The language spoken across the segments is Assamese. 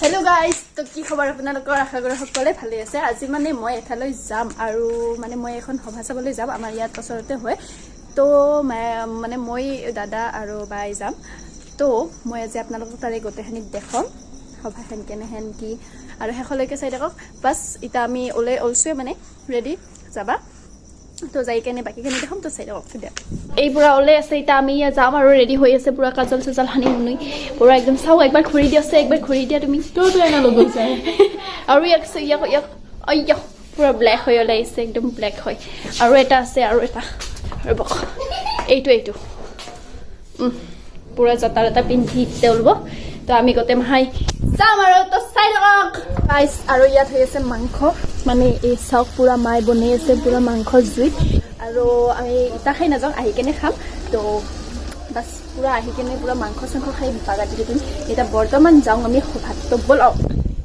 Hello guys, তো কি খবৰ আপোনালোকৰ আশা কৰো সকলোৱে ভালে আছে। আজি মানে মই এঠালৈ যাম আৰু মানে মই এখন সভা চাবলৈ যাম আমাৰ ইয়াত ওচৰতে হয়। তো মানে মই দাদা আৰু বাই যাম। তো মই আজি আপোনালোকক তাৰে গোটেইখিনি দেখাম সভাখন কেনেহেন কি আৰু শেষলৈকে চাই থাকক। বাস ইটা আমি অলসোৱে মানে ৰেডি যাবা। তো যাই কেনে বাকিখিনি দেখাম। তো চাই থাকক দিয়া। এই পুরা ওলে আছে ইটা আমি যাম আৰু ৰেডি হৈ আছে পুৰা কাজল সজল হানি মুনি পুৰা একদম চাও একবাৰ ঘূৰি দিয়া তুমি তো এনা লগ গৈছা আৰু ইয়াক আইয়া পুৰা ব্ল্যাক হৈ ওলাইছে একদম ব্ল্যাক হয় আৰু এটা আছে আৰু এটা ৰব এইটো পুৰা জতাৰ এটা পিন্ধি তেলব। তো আমি গতে মাহাই যাম আৰু তো চাই থাকক গাইস। আৰু ইয়াত হৈ আছে মাংস মানে এই চাওক পুৰা মাই বনাই আছে পুৰা মাংস জুইত আৰু আমি ইটা খাই নাযাওঁ আহি কেনে খাম। তো বাস পুৰা আহি কেনে পুৰা মাংস চাংস খাই বাগাতি দিম। এটা বৰ্তমান যাওঁ আমি সভাত। তো বল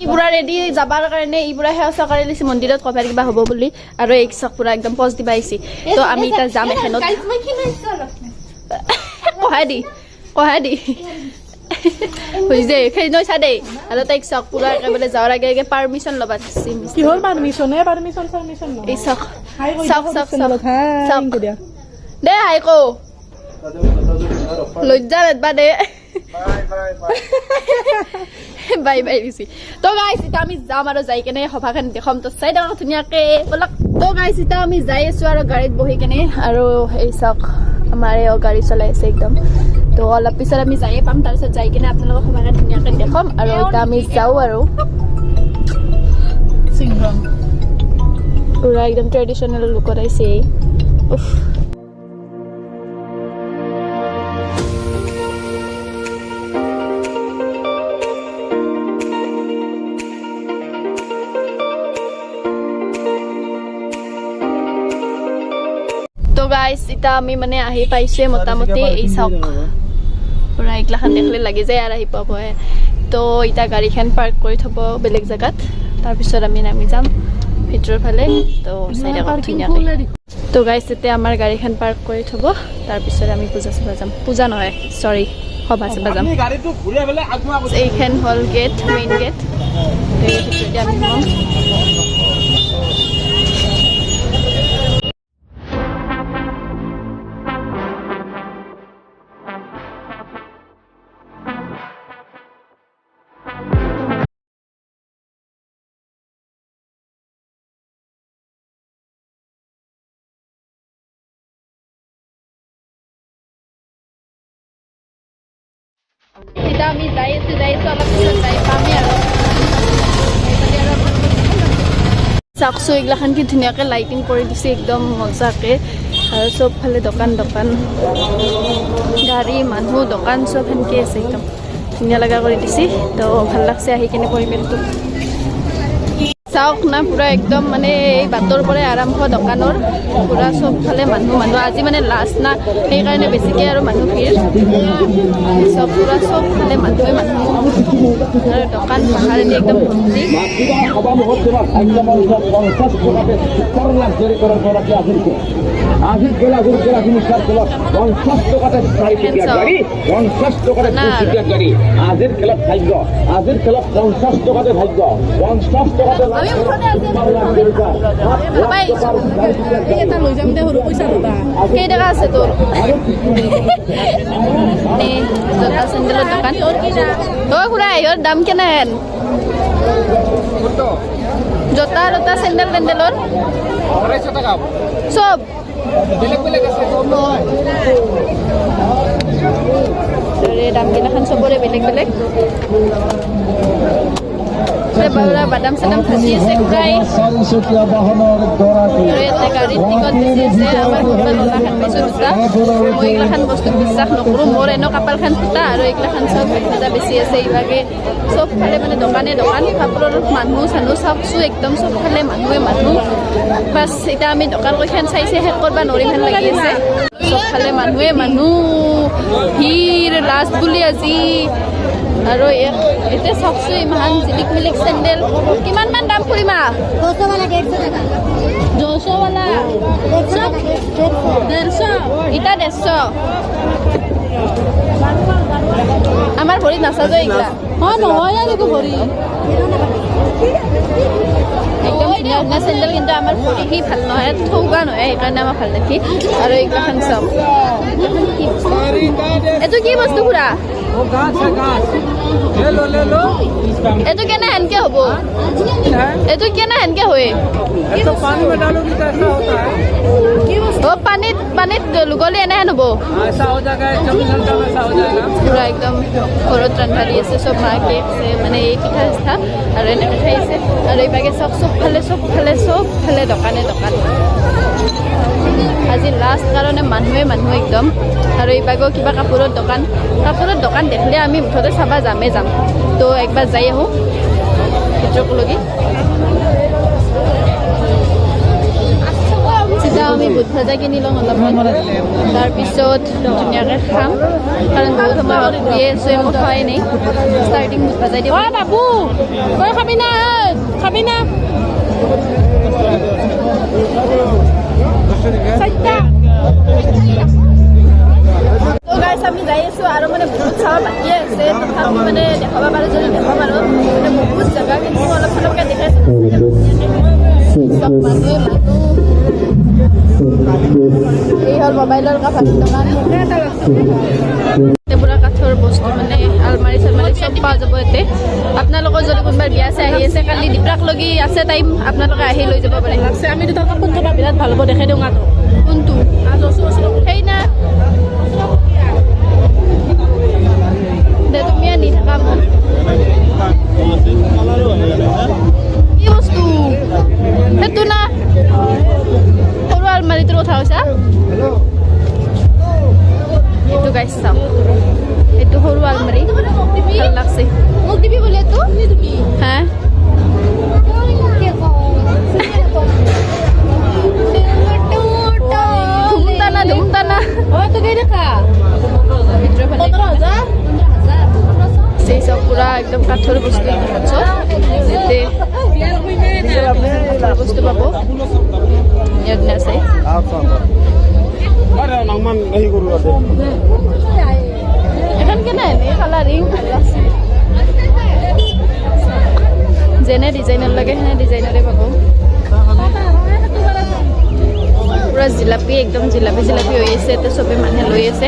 ইপুৰা ৰেডি যাবাৰ কাৰণে ইপুৰা সেৱা চৰকাৰে লিছি মন্দিৰত কভাৰ কিবা হ'ব বুলি আৰু এক চক পুৰা একদম পজ দিবা আইছি। তো আমি এটা যাম এখনত কহাই দি বুঝে খাই নয় সাদে আৰু তাইক চক পুৰা একেবাৰে যাওয়াৰ আগে পাৰমিশন লবা দিছি। কিহৰ পারমিশন ন এই চক দিয়া দে হাইকো লজ্জা নেদবা দে বাই দিছি। তো গাইস এটা আমি যাম আৰু যাই কেনে সভাখন দেখাম। তো চাই থাকক ধুনীয়াকে বলক। তো গাইস এটা আমি যাই আছো আৰু গাড়ীত বহি কেনে আৰু এই চক আমাৰ গাড়ী চলাই আছে একদম। তো অলপ পিছত আমি যাই পাম তাৰপিছত যাই কেনে আপোনালোকক সভাখন ধুনীয়াকে দেখাম আৰু এটা আমি যাওঁ আৰু সিংগ্ৰাম পুৰা একদম ট্ৰেডিশনেল লুকত আইছে। তো গাইস এটা আমি মানে আহি পাইছে মোটামুটি এই চক পুরা এইগিলাখান দেখলে লাগি যায় আর আহি পাব। তো এটা গাড়ীখন পাৰ্ক কৰি থব বেলেগ জায়গাত তাৰপিছত আমি নামি যাম ভিতৰৰ ফালে। তো চাই থাকক ধুনীয়াকে। তো গাইস এতিয়া আমাৰ গাড়ীখন পাৰ্ক কৰি থব তাৰপিছত আমি পূজা চাব যাম। পূজা নহয় সৰি সভা চাব যাম। এইখন হল গেট মেইন গেট। আমি এটা আমি যাই আছো অলপ পিছত যাই পামেই আৰু চাকচো এইগিলাখান কি ধুনীয়াকে লাইটিং কৰি দিছে একদম মজাকে আৰু চব ফালে দোকান গাড়ী মানুহ দোকান চব সেনেকে আছে একদম ধুনীয়া লগা কৰি দিছে। তো ভাল লাগছে আহি কেনে পৰিৱেশটো চাওক না পুৰা একদম মানে এই বাটৰ পৰাই আৰম্ভ দোকানৰ পুৰা চব ফালে মানুহ আজি মানে লাষ্ট না সেইকাৰণে বেছিকৈ আৰু মানুহ ভিৰ চব পুৰা চব ফালে মানুহে আৰু দোকান পাহাৰেদি একদম ভৰ্তি। আজিৰ খেলত ভাগ্য আজিৰ খেলত 50 টকাতে ভাগ্য 50 টকাতে এটা লৈ যাম দে সৰু পইচা দিবা কেই টকা আছে তোৰ জোতা চেণ্ডেলৰ দোকান খুৰা ইহঁৰ দাম কেনেহেন জোতা চেণ্ডেল টেণ্ডেলৰ 250 টাকা চব বেলেগ আছে দাম কেইটাখান চবৰে বেলেগ বাদাম চাদাম ভাজি আছে খুৰাই গাড়ীত টিকট বেছি আছে আমাৰ ঘৰলৈ নলাখান পাইছোঁ দুটা। মই এইগিলাখান বস্তু বিশ্বাস নকৰোঁ। মোৰ এনে কাপালখান ফুটা আৰু এইগিলাখান চব ভাজা বেছি আছে ইভাগে চব ফালে মানে দোকান কাপোৰৰ মানুহ চানুহ চাওকচোন একদম চব ফালে মানুহ বাছ এতিয়া আমি দোকান কেইখন চাইছে শেষ কৰিব নোৱাৰিম হেন লাগি আছে। চব ফালে মানুহ ভিৰ লাষ্ট বুলি আজি আৰু এতিয়া চাওকচোন ইমান জিলিক চেণ্ডেল কিমান মান দাম কৰিমা 200 वाला 150 টাকা 200 वाला 150 এটা 150 আমাৰ ভৰিত নাচাজো এইগিলা অঁ নহয় আৰু এইটো ভৰি একদম ধুনীয়া ধুনীয়া চেণ্ডেল কিন্তু আমাৰ ভৰি সি ভাল নহয় থৌগা নহয় সেইকাৰণে আমাৰ ভাল দেখি আৰু এইগিলাখান চাওক এইটো কি বস্তু খুৰা এইটো কেনে হেনকে হ'ব এইটো কেনে হেনকে হয় অ পানীত পানীত লুগলি এনেহেন হ'ব পুৰা একদম ঘৰত ৰন্ধা দি আছে চব মাকে মানে এই পিঠা চিঠা আৰু এনেকৈ খাইছে আৰু এইভাগে চব চবফালে দোকানে দোকান আজি লাষ্ট কাৰণে মানুহে একদম আৰু এইভাগেও কিবা কাপোৰৰ দোকান দেখিলে আমি মুঠতে চাবা যাম তো একবাৰ যাই আহোঁ ভিতৰকলৈকে চিধা আমি বুট ভাজা কিনি লওঁ অলপমান তাৰপিছত ধুনীয়াকৈ খাম কাৰণ বহুত সময় হ'ল ঘূৰিয়ে আছোঁ একো খোৱাই নাই ষ্টাৰ্টিং বুট ভাজাই দিওঁ বাবু তই খাবি না তো গাইছ আমি যাই আছোঁ আৰু মানে বহুত চাব বাকীয়ে আছে তথাপি মানে দেখাব পাৰোঁ যদি দেখাব পাৰোঁ মানে বহুত জেগা কিন্তু অলপ চলপকৈ দেখাইছোঁ চব মানুহে এই হ'ল মোবাইলৰ কাপোৰৰ দোকান পুৰা কাঠৰ বস্তু মানে আলমাৰি চালমাৰি চব পোৱা যাব ইয়াতে আপোনালোকৰ যদি কোনোবাই বিয়া আছে আহি আছে কালি দিপ্ৰাক লগি আছে টাইম আপোনালোকে আহি লৈ যাব পাৰে আমি দুটা কাপোৰ থবা বিৰাট ভাল হ'ব দেখাই দিওঁ গাটো কোনটো সেই না দে তুমি নি থাকা মোক কি বস্তু সেইটো না সৰু আলমাৰিটোৰ কথা কৈছা এইটো গাইছ চাওক এইটো সৰু আলমাৰি ভাল লাগছে মোক দিবি বোলে এইটো হা ধুমতানা তো কেই দেখা সেই সব পুরা একদম কাঠৰ বস্তু কাঠৰ বস্তু পাব আছে এখন কেনে কালাৰিং যেনে ডিজাইনৰ লাগে সেনে ডিজাইনৰে পাব পুৰা জিলাপি একদম জিলাপি হৈ আছে এতিয়া চবে মানুহে লৈ আছে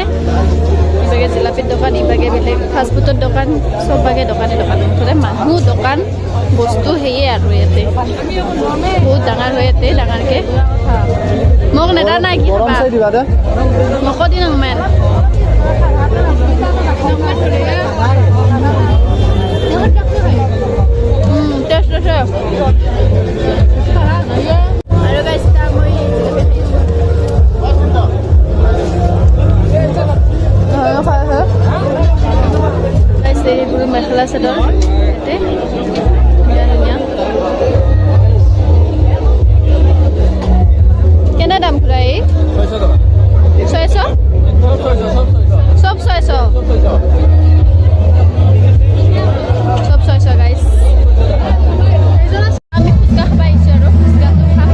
ইভাগে জিলাপিৰ দোকান ইভাগে বেলেগ ফাষ্টফুডৰ দোকান চবভাগে দোকানে মুঠতে মানুহ দোকান বস্তু সেয়ে আৰু ইয়াতে বহুত ডাঙৰ হয় ইয়াতে ডাঙৰকৈ মোক নেদা নাই কি খাবা মোক দি নমেন আৰু গাইছ মই এইবোৰ মেখেলা চাদৰ ইয়াতে ধুনীয়া কেনে দাম খুৰা এই 600 চব 600 চব 600 গাইছ আমি ফুচকা খাব আহিছোঁ আৰু ফুচকাটো খাম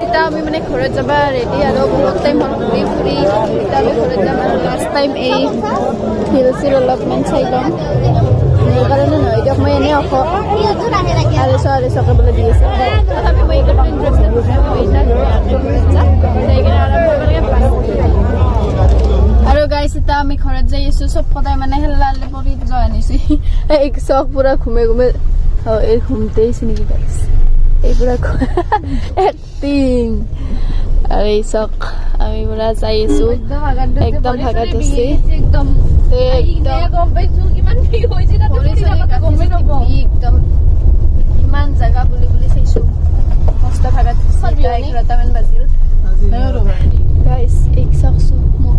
এতিয়া আমি মানে ঘৰত যাবা ৰেডি আৰু বহুত টাইম হ'ল ঘূৰি ফুৰি এতিয়া আমি ঘৰত যাম আৰু লাষ্ট টাইম এই হিল চিল অলপমান চাই ল'ম সেইকাৰণে নহয় দিয়ক মই এনেই আঢ়ৈশকৈ বোলে দি আছে তথাপি মই এইটো ইণ্টাৰেষ্টেড আৰু গাইছ এতিয়া আমি ঘৰত যাই আছোঁ চব সদায় মানে হেল্লালি পৰি যোৱা আনিছোঁ এই চব পুৰা ঘুমে এই ঘুমতেইছে নেকি গাইছ এই পুৰা এক্টিং আৰু এই চক আমি পুৰা যাই আছোঁ একদম ভাগাত আছে একদম ইমান জেগা বুলি চাইছোঁ মস্ত ভাগাত 11মান বাজিল গাইছ এক চাওকচোন মোক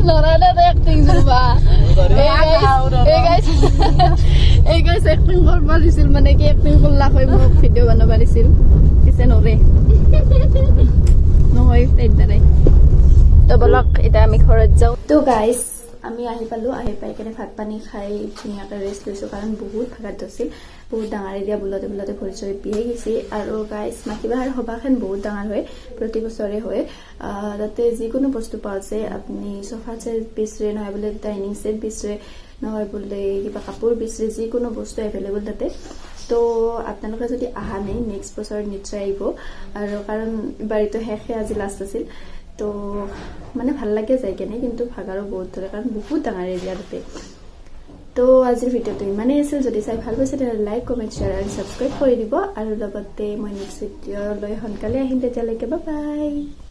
লৰা দে এক্টিং যোৰবা এই গাইছ এক্টিং কৰিব দিছিল মানে কি এক্টিং কৰলা হৈ মোক ভিডিঅ' বনাব দিছিল পিছে নৰে নহয় তাইৰ দ্বাৰাই তো বলক এতিয়া আমি ঘৰত যাওঁ তো গাইছ আমি আহি পালোঁ আহি পাই কেনে ভাত পানী খাই ধুনীয়াকৈ ৰেষ্ট লৈছোঁ কাৰণ বহুত ভাগত ধৰিছিল বহুত ডাঙৰ এৰিয়া বোলতে বোলতে ভৰি চৰি বিহে গৈছে আৰু গাইছ মাটিবাহাৰ সভাখন বহুত ডাঙৰ হয় প্ৰতি বছৰে হয় তাতে যিকোনো বস্তু পোৱা যায় আপুনি চফা চেট বিচৰে নহয় বোলে ডাইনিং চেট বিচৰে নহয় বোলে কিবা কাপোৰ বিচৰে যিকোনো বস্তু এভেইলেবল তাতে তো আপোনালোকে যদি অহা নাই নেক্সট বছৰ নিশ্চয় আহিব আৰু কাৰণ বাৰীটো শেষে আজি লাষ্ট আছিল তো মানে ভাল লাগে যাই কেনে কিন্তু ভাগাৰো বহুত ধৰে কাৰণ বহুত ডাঙৰ এৰিয়া তাতে তো আজিৰ ভিডিঅ'টো ইমানেই আছিল যদি চাই ভাল পাইছে তেতিয়াহ'লে লাইক কমেণ্ট শ্বেয়াৰ আৰু ছাবস্ক্ৰাইব কৰি দিব আৰু লগতে মই নেক্সট ভিডিঅ'লৈ সোনকালে আহিম তেতিয়ালৈকে বাই বাই